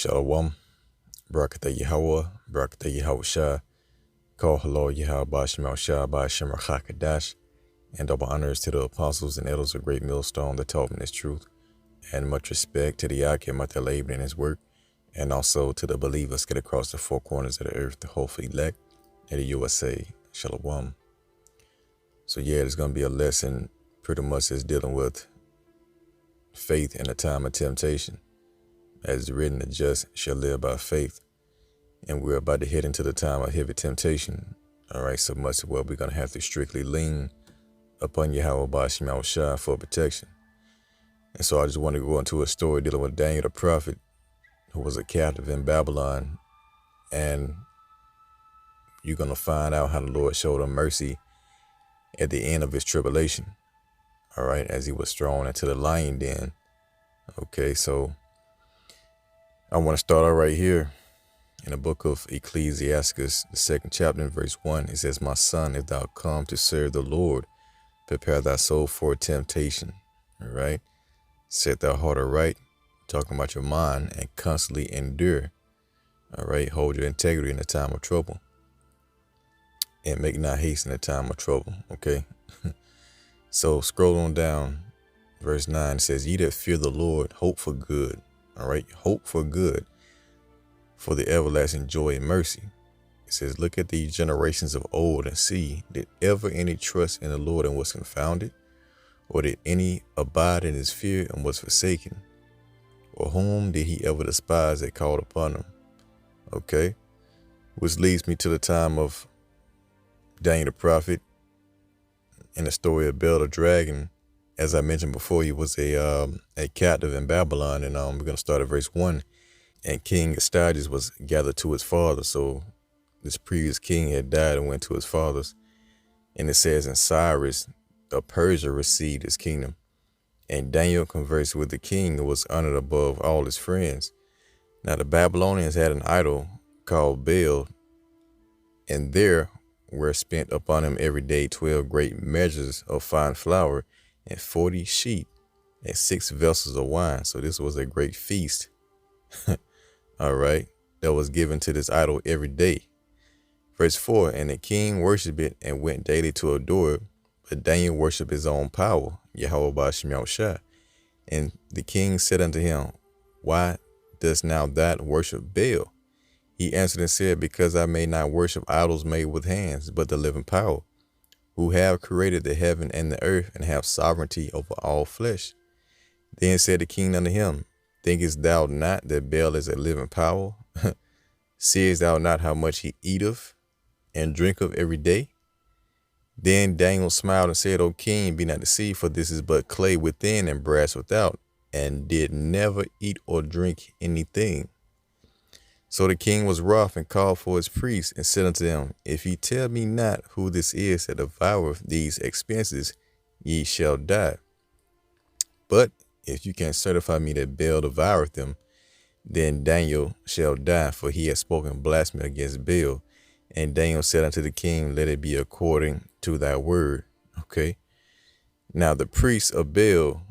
Shalom, Barakatah Yahweh, Barakatah Yahweh Shah, Call Hello Yahweh Bashim Shah Bashim Chakadash, and double honors to the apostles and elders of Great Millstone that taught me this truth, and much respect to the Yakim at their labor in his work, and also to the believers scattered across the four corners of the earth, the hopeful elect, and the USA. Shalom. So yeah, there's going to be a lesson pretty much that's dealing with faith in a time of temptation. As it's written, the just shall live by faith. And we're about to head into the time of heavy temptation. All right, so much well, we're going to have to strictly lean upon Yahweh Bashim Shah for protection. And so I just want to go into a story dealing with Daniel the prophet, who was a captive in Babylon. And you're going to find out how the Lord showed him mercy at the end of his tribulation. All right, as he was thrown into the lion den. Okay, so I want to start out right here in the book of Ecclesiastes, the 2nd chapter, in verse 1. It says, "My son, if thou come to serve the Lord, prepare thy soul for temptation." All right, set thy heart aright, talking about your mind, and constantly endure. All right, hold your integrity in the time of trouble, and make not haste in the time of trouble. Okay, so scroll on down, verse 9 says, "Ye that fear the Lord, hope for good." All right, hope for good, for the everlasting joy and mercy. It says, "Look at the generations of old and see, did ever any trust in the Lord and was confounded? Or did any abide in his fear and was forsaken? Or whom did he ever despise that called upon him?" Okay, which leads me to the time of Daniel the prophet and the story of Bel the dragon. As I mentioned before, he was a captive in Babylon, and we're going to start at verse 1. And King Astyages was gathered to his father. So this previous king had died and went to his father's. And it says, "And Cyrus of Persia received his kingdom. And Daniel conversed with the king and was honored above all his friends. Now the Babylonians had an idol called Baal, and there were spent upon him every day 12 great measures of fine flour, and 40 sheep, and 6 vessels of wine." So this was a great feast. All right, that was given to this idol every day. Verse 4, "And the king worshipped it and went daily to adore it. But Daniel worshipped his own power, Yahweh Bashim Shah. And the king said unto him, Why dost now that worship Baal? He answered and said, Because I may not worship idols made with hands, but the living power, who have created the heaven and the earth, and have sovereignty over all flesh. Then said the king unto him, Thinkest thou not that Baal is a living power? Seest thou not how much he eateth and drinketh every day? Then Daniel smiled and said, O king, be not deceived, for this is but clay within and brass without, and did never eat or drink anything. So the king was wroth and called for his priests, and said unto them, If ye tell me not who this is that devoureth these expenses, ye shall die. But if you can certify me that Baal devoureth them, then Daniel shall die, for he has spoken blasphemy against Baal. And Daniel said unto the king, Let it be according to thy word." Okay. Now the priests of Baal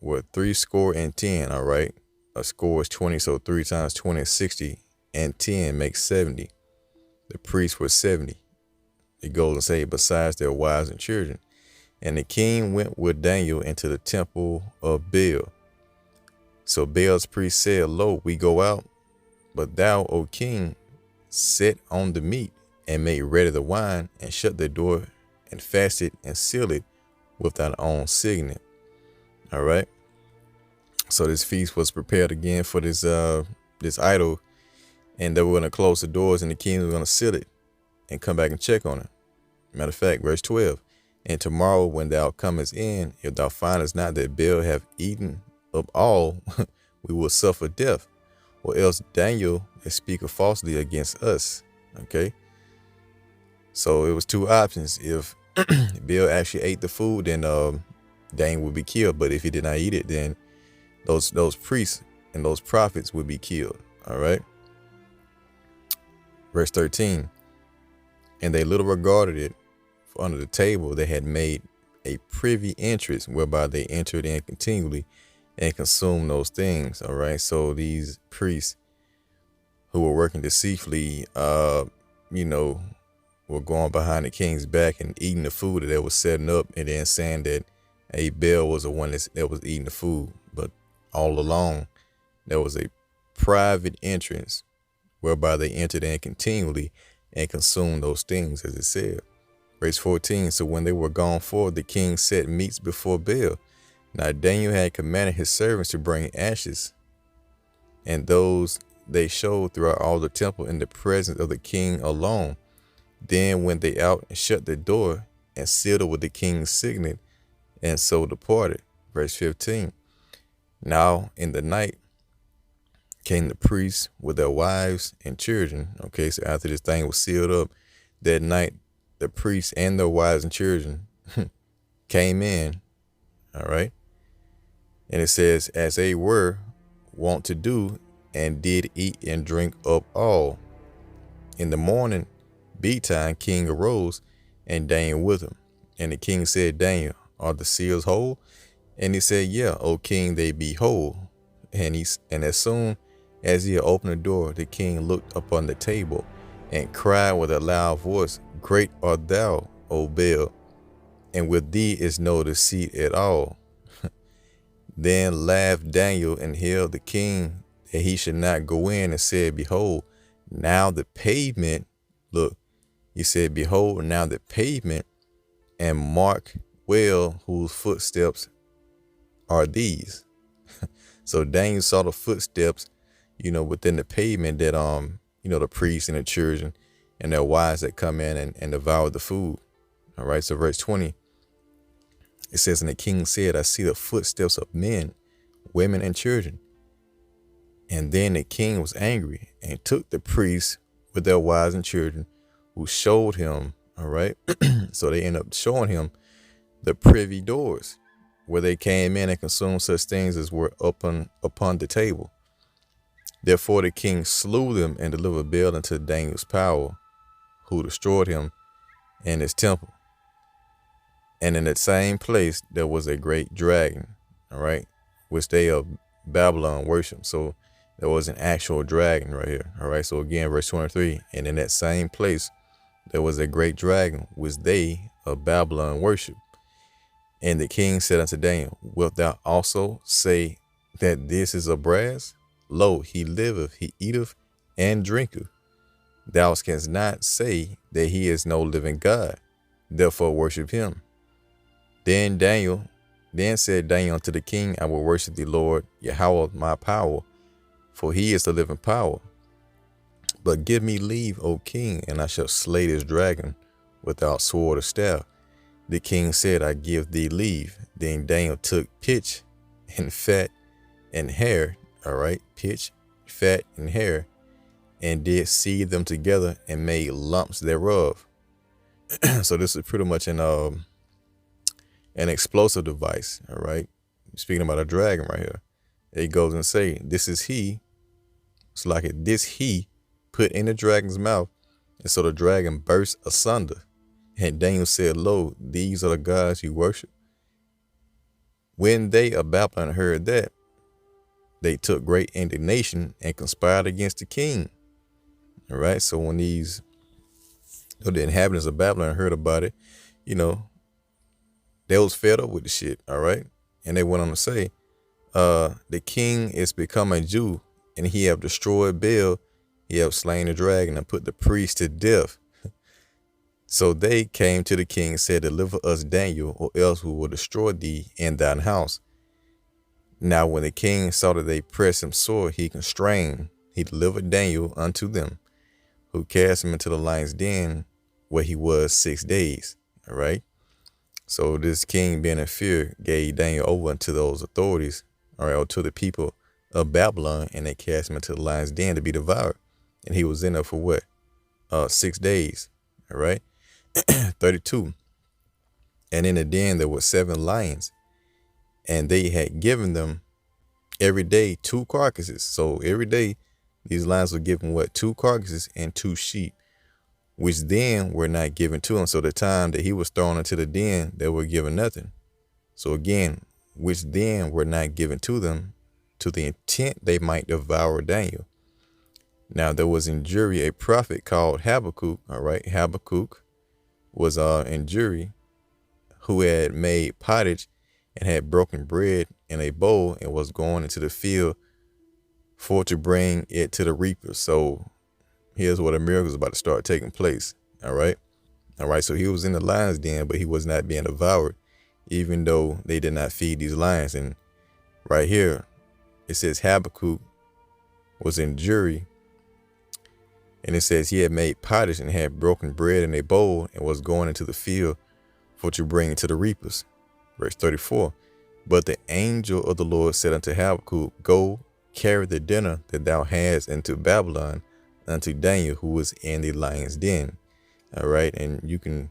were 70. All right. A score is 20. So 3 times 20 is 60, and 10 makes 70. The priests were 70. It goes and say, besides their wives and children. And the king went with Daniel into the temple of Baal. So Baal's priest said, Lo, we go out, but thou, O king, set on the meat, and make ready the wine, and shut the door, and fast it, and seal it with thine own signet. All right. So this feast was prepared again for this idol, and they were going to close the doors, and the king was going to seal it and come back and check on it. Matter of fact, verse 12, "And tomorrow when thou comest in, if thou findest not that Baal have eaten up all, we will suffer death, or else Daniel is speaking falsely against us." Okay. So it was 2 options. If Baal actually ate the food, then Daniel would be killed. But if he did not eat it, then those priests and those prophets would be killed. All right. Verse 13, "And they little regarded it, for under the table they had made a privy entrance, whereby they entered in continually and consumed those things." All right. So these priests who were working deceitfully, you know, were going behind the king's back and eating the food that they were setting up, and then saying that Baal was the one that was eating the food. But all along, there was a private entrance whereby they entered in continually and consumed those things, as it said. Verse 14, so when they were gone forth, the king set meats before Baal. Now Daniel had commanded his servants to bring ashes, and those they showed throughout all the temple in the presence of the king alone. Then went they out and shut the door and sealed it with the king's signet, and so departed. Verse 15, now in the night came the priests with their wives and children. Okay, so after this thing was sealed up, that night the priests and their wives and children came in. All right. And it says, as they were wont to do, and did eat and drink up all. In the morning betime, king arose, and Daniel with him. And the king said, Daniel, are the seals whole? And he said, yeah, O king, they be whole. And as soon as he had opened the door, the king looked upon the table and cried with a loud voice, great art thou, O Baal, and with thee is no deceit at all. Then laughed Daniel and held the king that he should not go in, and said, behold, now the pavement, look, he said, behold, now the pavement, and mark well whose footsteps are these. So Daniel saw the footsteps, within the pavement that, the priests and the children and their wives that come in and devour the food. All right. So verse 20, it says, and the king said, I see the footsteps of men, women, and children. And then the king was angry and took the priests with their wives and children, who showed him. All right. So they end up showing him the privy doors, where they came in and consumed such things as were upon the table. Therefore the king slew them and delivered Baal into Daniel's power, who destroyed him and his temple. And in that same place there was a great dragon, all right, which they of Babylon worship. So there was an actual dragon right here. All right. So again, verse 23, and in that same place there was a great dragon, which they of Babylon worship. And the king said unto Daniel, wilt thou also say that this is of brass? Lo, he liveth, he eateth and drinketh. Thou canst not say that he is no living God, therefore worship him. Then said Daniel unto the king, I will worship the Lord Yahweh my power, for he is the living power. But give me leave, O king, and I shall slay this dragon without sword or staff. The king said, I give thee leave. Then Daniel took pitch and fat and hair, all right, pitch, fat, and hair, and did seethe them together and made lumps thereof. So this is pretty much an explosive device, all right? Speaking about a dragon right here. It goes and say, this is he. It's like this he put in the dragon's mouth, and so the dragon burst asunder. And Daniel said, lo, these are the gods you worship. When they of Babylon heard that, they took great indignation and conspired against the king. All right. So when the inhabitants of Babylon heard about it, they was fed up with the shit. All right. And they went on to say, the king is become a Jew, and he have destroyed Baal. He have slain the dragon and put the priest to death. So they came to the king and said, deliver us Daniel, or else we will destroy thee and thine house. Now when the king saw that they pressed him sore, he constrained. He delivered Daniel unto them, who cast him into the lion's den, where he was 6 days. All right. So this king, being in fear, gave Daniel over unto those authorities, all right, or to the people of Babylon, and they cast him into the lion's den to be devoured. And he was in there for what? 6 days. All right. 32. And in the den there were 7 lions, and they had given them every day 2 carcasses. So every day these lions were given 2 carcasses and 2 sheep, which then were not given to him. So the time that he was thrown into the den, they were given nothing. So again, which then were not given to them, to the intent they might devour Daniel. Now there was in jury a prophet called Habakkuk. All right, Habakkuk was in jury, who had made pottage and had broken bread in a bowl and was going into the field for to bring it to the reapers. So here's what a miracle is about to start taking place. All right. So he was in the lion's den, but he was not being devoured, even though they did not feed these lions. And right here, it says Habakkuk was in jury, and it says he had made pottage and had broken bread in a bowl and was going into the field for to bring it to the reapers. Verse 34. But the angel of the Lord said unto Habakkuk, Go, carry the dinner that thou hast into Babylon unto Daniel, who was in the lion's den. All right. And you can,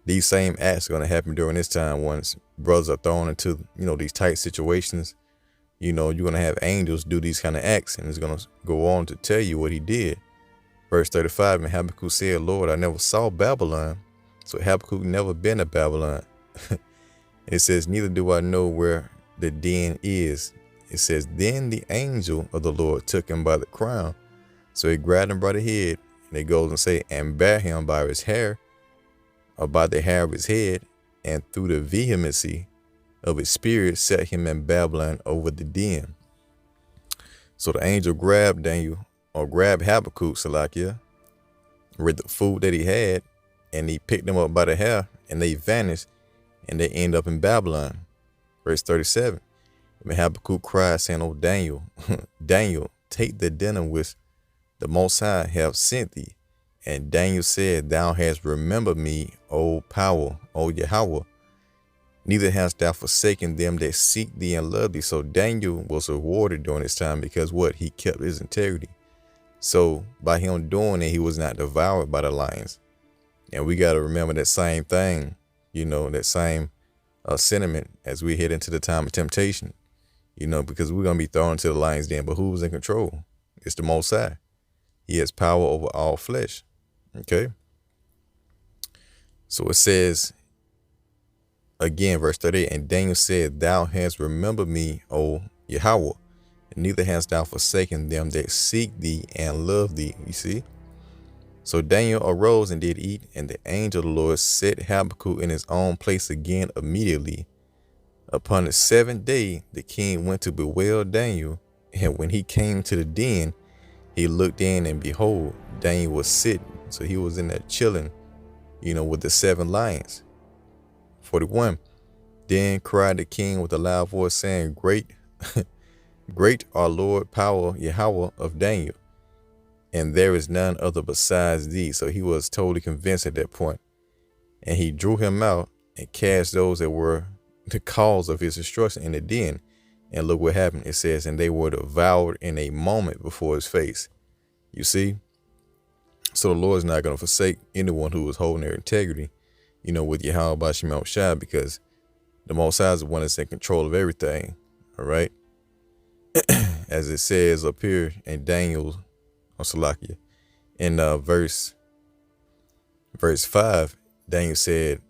these same acts are going to happen during this time. Once brothers are thrown into, these tight situations, you're going to have angels do these kind of acts, and it's going to go on to tell you what he did. Verse 35, and Habakkuk said, Lord, I never saw Babylon. So Habakkuk never been to Babylon. It says, neither do I know where the den is. It says, then the angel of the Lord took him by the crown. So he grabbed him by the head, and it goes and say, and bare him by his hair, or by the hair of his head, and through the vehemency of his spirit set him in Babylon over the den. So the angel grabbed Daniel, or grabbed Habakkuk, Salakia, with the food that he had, and he picked them up by the hair, and they vanished, and they end up in Babylon. Verse 37. When Habakkuk cried, saying, O Daniel, Daniel, take the dinner which the Most High have sent thee. And Daniel said, Thou hast remembered me, O power, O Yahweh. Neither hast thou forsaken them that seek thee and love thee. So Daniel was rewarded during this time because what? He kept his integrity. So by him doing it, he was not devoured by the lions. And we got to remember that same thing, that same sentiment as we head into the time of temptation, because we're going to be thrown into the lion's den. But who's in control? It's the Most High. He has power over all flesh. Okay. So it says, again, verse 38, and Daniel said, Thou hast remembered me, O Yahweh, and neither hast thou forsaken them that seek thee and love thee. You see? So Daniel arose and did eat, and the angel of the Lord set Habakkuk in his own place again immediately. Upon the seventh day, the king went to bewail Daniel, and when he came to the den, he looked in, and behold, Daniel was sitting. So he was in there chilling, with the 7 lions. 41. Then cried the king with a loud voice, saying, Great, great our Lord, power, Yahweh of Daniel, and there is none other besides thee. So he was totally convinced at that point. And he drew him out and cast those that were the cause of his destruction in the den. And look what happened. It says, and they were devoured in a moment before his face. You see? So the Lord is not going to forsake anyone who is holding their integrity, with Yahweh Bashim El Shai, because the Most High is the one that's in control of everything. All right. As it says up here in Daniel, or Salakia, in verse 5, Daniel said,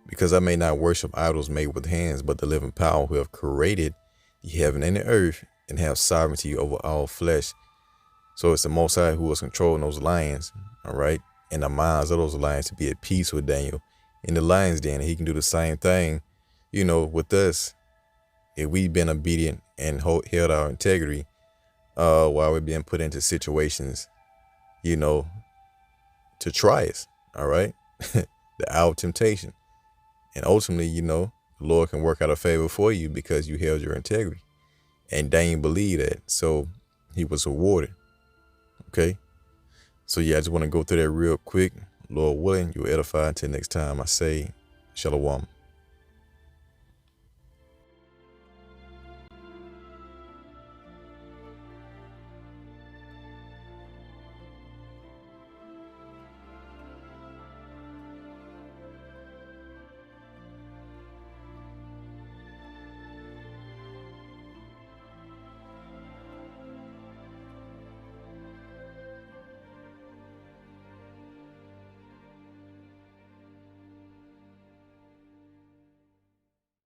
because I may not worship idols made with hands, but the living power who have created the heaven and the earth and have sovereignty over all flesh. So it's the Most High who was controlling those lions, all right, and the minds of those lions to be at peace with Daniel in the lion's den. And he can do the same thing, with us, if we've been obedient and held our integrity while we're being put into situations, to try us, all right, the hour of temptation. And ultimately, the Lord can work out a favor for you because you held your integrity. And Daniel believed that, so he was rewarded. Okay. So yeah, I just want to go through that real quick. Lord willing, you'll edify until next time. I say, Shalom.